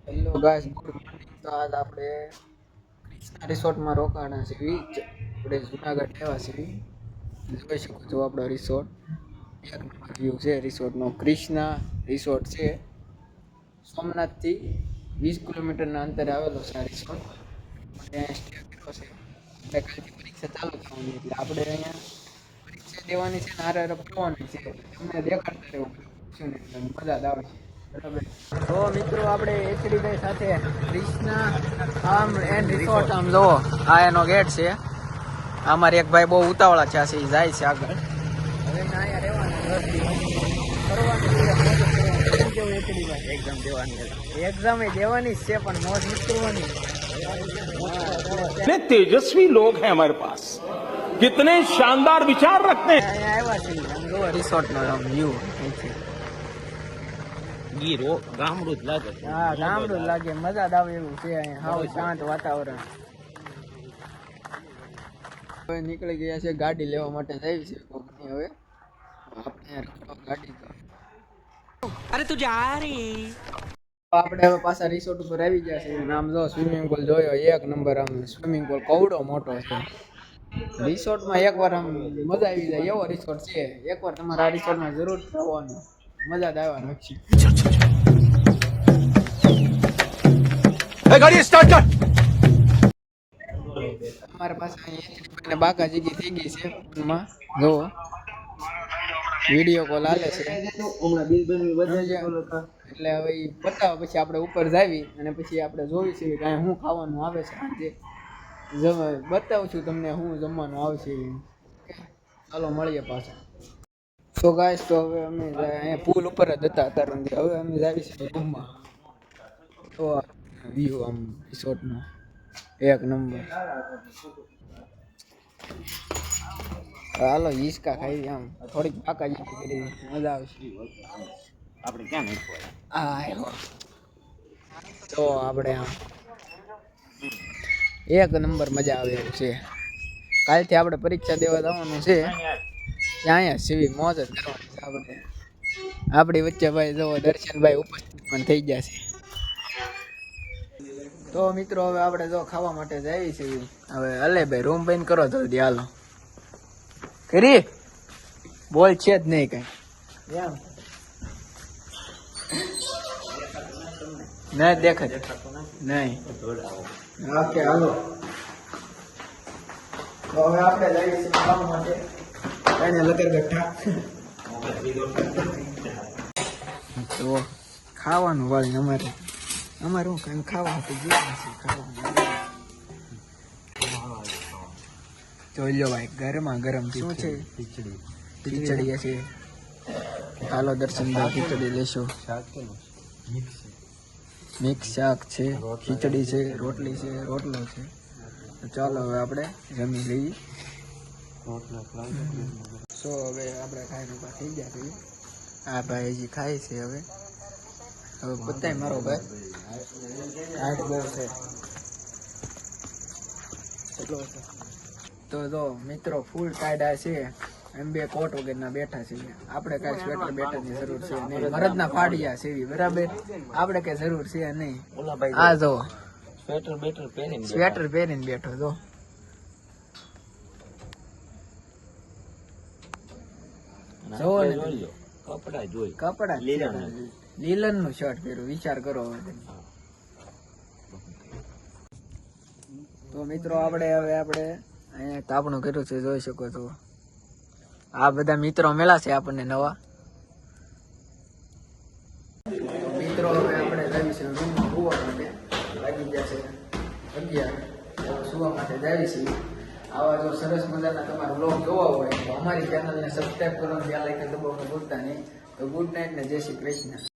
Hello guys, good morning. તો આજ આપણે ક્રિષ્ના રિસોર્ટમાં રોકાણા છીએ. આપણે જુનાગઢ આવ્યા છીએ. જોઈ શકો છો આપણો રિસોર્ટ. એક નંબર વ્યૂ છે રિસોર્ટનો. ક્રિષ્ના રિસોર્ટ છે. સોમનાથથી 20 કિલોમીટરના અંતરે આવેલો છે આ રિસોર્ટ. આપણે સ્ટે કર્યો છે. આપણે કાલથી પરીક્ષા ચાલુ થવાની એટલે આપણે અહીંયા પરીક્ષા દેવાની છે ને હારે ફરવાની છે. તમને દેખાડતા રહેવું બધું ને એટલે મજા જ આવે છે. બરાબર. તો મિત્રો આપણે એચડીભાઈ સાથે ક્રિષ્ના આમ એન્ડ રિસોર્ટ આમ જોવો આ એનો ગેટ છે. અમારે એક ભાઈ બહુ ઉતાવળા છે, એ જાય છે આગળ. હવે અહીંયા રહેવાના 10 દિવસ એક્ઝામ દેવાની જ છે પણ મોજ નીકળવાની. कितने तेजस्वी लोग हैं हमारे पास, कितने शानदार विचार रखते हैं। અહીંયા આવ્યા છે આમ જોવો રિસોર્ટનો આમ વ્યૂ અહીંથી. ગીરો ગામડું જ લાગે. હા, ગામડું જ લાગે, મજા જ આવે એવું છે અહીંયા. હાવ શાંત વાતાવરણ. હવે નીકળી ગયા છે, ગાડી લેવા માટે જાય છે કંપની. હવે આપણે ગાડી અરે તું જા રે. આપણે હવે પાછા રિસોર્ટ ઉપર આવી ગયા છે. આમ જો સ્વિમિંગ પુલ જોયો, એક નંબર. આમ સ્વિમિંગ પુલ કવડો મોટો છે. રિસોર્ટમાં એકવાર આમ મજા આવી જાય એવો રિસોર્ટ છે. એકવાર તમારે આ રિસોર્ટમાં જરૂર આવવાનું, મજા જ આવવાની છે. गाड़ी स्टार्ट कर। અમારા પાસે અહીંયા બાકા જીગી થઈ ગઈ છે ફોનમાં. જોવો વિડીયો કોલ આલે છે એટલે હવે ઈ બતાવો પછી આપણે ઉપર જાવી અને પછી આપણે જોવી છે કે શું ખાવાનું આવે છે આજે. બતાવું છું તમને શું જમવાનું આવશે. ચાલો મળીએ પાછા. તો ગાઈસ, તો હવે અમે અહીંયા પુલ ઉપર જ હતા અત્યારે. હવે અમે જાવી છે રૂમમાં. તો વ્યૂ આમ રિસોર્ટનો એક નંબર. હાલો હિસકા ખાઈ આમ થોડીક પાકાજી કરી મજા આવશે. આપણે ક્યાં નાખ્યો? આ આવ્યો તો આપણે આમ એક નંબર મજા આવે એવું છે. કાલથી આપણે પરીક્ષા દેવા જવાનું છે. અહીંયા સીવી મોજ જ કરવાની છે આપણે. આપણી વચ્ચે ભાઈ જો દર્શનભાઈ ઉપસ્થિત પણ થઈ ગયા છે. તો મિત્રો હવે આપણે જો ખાવા માટે જઈએ છીએ. હવે અલે ભાઈ રૂમ બંધ કરો જલ્દી. હાલો કરી બોલ છે જ નહીં કઈ એમ નહીં દેખાય નહીં. ઓકે હાલો. તો હવે આપણે જઈએ છીએ ખાવા માટે. એને લગર ગઠ્ઠા તો ખાવાનું વાળી અમારે શું કઈ ખાવા હતું ખાવાનું જોઈ લો ભાઈ. ગરમા ગરમ શું છે? ખીચડી છે. હાલો દર્શનભાઈ ખીચડી લેશો. મિક્સ શાક છે, ખીચડી છે, રોટલી છે, રોટલો છે. તો ચાલો હવે આપણે જમી લઈએ. સો હવે આપણે ખાઈને ઉભા થઈ ગયા છીએ. આ ભાઈ હજી ખાય છે. હવે બધાય મારો ભાઈ હાઈટ બહુ છે. કેટલો છે તો જો મિત્રો ફૂલ ટાઈડા છે. એમ બે કોટ વગરના બેઠા છે. આપણે કઈ સ્વેટર બેટરની જરૂર છે નહીં. મરદના ફાડિયા છે બરાબર. આપણે કઈ જરૂર છે નહીં. આ જો સ્વેટર પહેરીને સ્વેટર પહેરીને બેઠો જો. જોવો ને કપડા જોઈ. કપડા લીલન નું શર્ટ પહેર્યું. વિચાર કરો હવે. તો મિત્રો આપણે અહીંયા તાપણું કર્યું છે, જોઈ શકો છો. આ બધા મિત્રો મેળા છે આપણને નવા. મિત્રો હવે આપણે જઈએ છીએ રૂમમાં સુવા માટે. લાગી ગયા છે 11. સુવા માટે જઈએ છીએ. આવા જો સરસ મજાના તમારા બ્લોગ જોવા હોય તો અમારી ચેનલને સબસ્ક્રાઈબ કરવાનું ત્યાં લાઈક દબાવવાનું ભૂલતા નહીં. તો ગુડ નાઇટ ને જય શ્રી કૃષ્ણ.